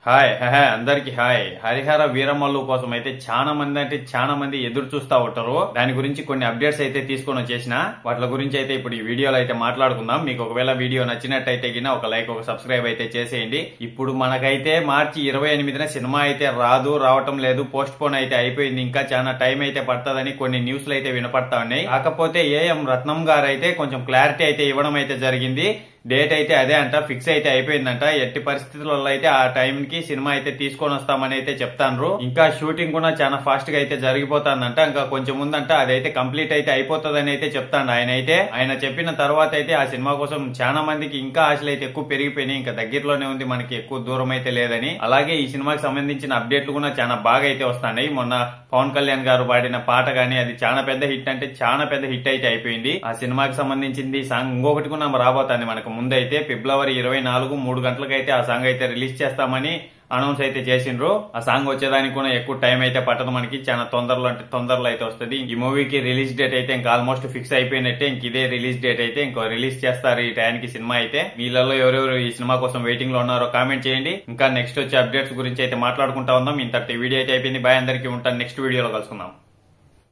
Hi అందరికి hi. Harihara Veeramallu కోసం అయితే చాలా మంది ఎదురు చూస్తా ఉంటారు. దాని గురించి కొన్ని అప్డేట్స్ అయితే తీసుకొని వచ్చేసిన వాటి గురించి అయితే ఇప్పుడు ఈ వీడియోలో అయితే మాట్లాడుకుందాం. మీకు ఒకవేళ వీడియో నచ్చినట్టయితే గిన ఒక లైక్ ఒక సబ్స్క్రైబ్ అయితే చేసేయండి. ఇప్పుడు మనకైతే మార్చి 28న సినిమా అయితే రావటం లేదు, పోస్ట్ పోన్ అయితే అయిపోయింది. ఇంకా చాలా టైం అయితే పడుతుందని కొన్ని న్యూస్లు అయితే వినపడతా ఉన్నాయి. కాకపోతే ఏఎం రత్నం గారు అయితే కొంచెం క్లారిటీ అయితే ఇవ్వడం అయితే జరిగింది. డేట్ అయితే అదే అంట, ఫిక్స్ అయితే అయిపోయిందంట. ఎట్టి పరిస్థితులలో అయితే ఆ టైం కి సినిమా అయితే తీసుకొని వస్తామని అయితే చెప్తాను. ఇంకా షూటింగ్ కూడా చాలా ఫాస్ట్ గా అయితే జరిగిపోతుందంట. ఇంకా కొంచెం ముందంట అదైతే కంప్లీట్ అయితే అయిపోతుందని అయితే చెప్తాను. ఆయన చెప్పిన తర్వాత అయితే ఆ సినిమా కోసం చాలా మందికి ఇంకా ఆశలు అయితే ఎక్కువ పెరిగిపోయినాయి. ఇంకా దగ్గరలోనే ఉంది, మనకి ఎక్కువ దూరం అయితే లేదని. అలాగే ఈ సినిమాకి సంబంధించిన అప్డేట్లు కూడా చాలా బాగా అయితే వస్తున్నాయి. మొన్న పవన్ కళ్యాణ్ గారు పాడిన పాట గానీ అది చాలా పెద్ద హిట్, అంటే చాలా పెద్ద హిట్ అయితే అయిపోయింది. ఆ సినిమాకి సంబంధించింది సాంగ్ ఇంకొకటి కూడా రాబోతుంది మనకు ముందైతే. ఫిబ్రవరి 24 3 గంటలకైతే ఆ సాంగ్ అయితే రిలీజ్ చేస్తామని అనౌన్స్ అయితే చేసిండ్రు. ఆ సాంగ్ వచ్చేదానికి కూడా ఎక్కువ టైం అయితే పట్టదు, మనకి చాలా తొందరలో అయితే వస్తుంది. ఈ మూవీకి రిలీజ్ డేట్ అయితే ఇంకా ఆల్మోస్ట్ ఫిక్స్ అయిపోయినట్టే. ఇంక ఇదే రిలీజ్ డేట్ అయితే ఇంకో రిలీజ్ చేస్తారు ఈ టైంకి సినిమా అయితే. మీలలో ఎవరెవరు ఈ సినిమా కోసం వెయిటింగ్ లో ఉన్నారో కామెంట్ చేయండి. ఇంకా నెక్స్ట్ వచ్చే అప్డేట్స్ గురించి అయితే మాట్లాడుకుంటా ఉందాం. ఇంతటి వీడియో అయితే అయిపోయింది. బాయ్, అందరికీ ఉంటాను. నెక్స్ట్ వీడియోలో కలుసుకుందాం.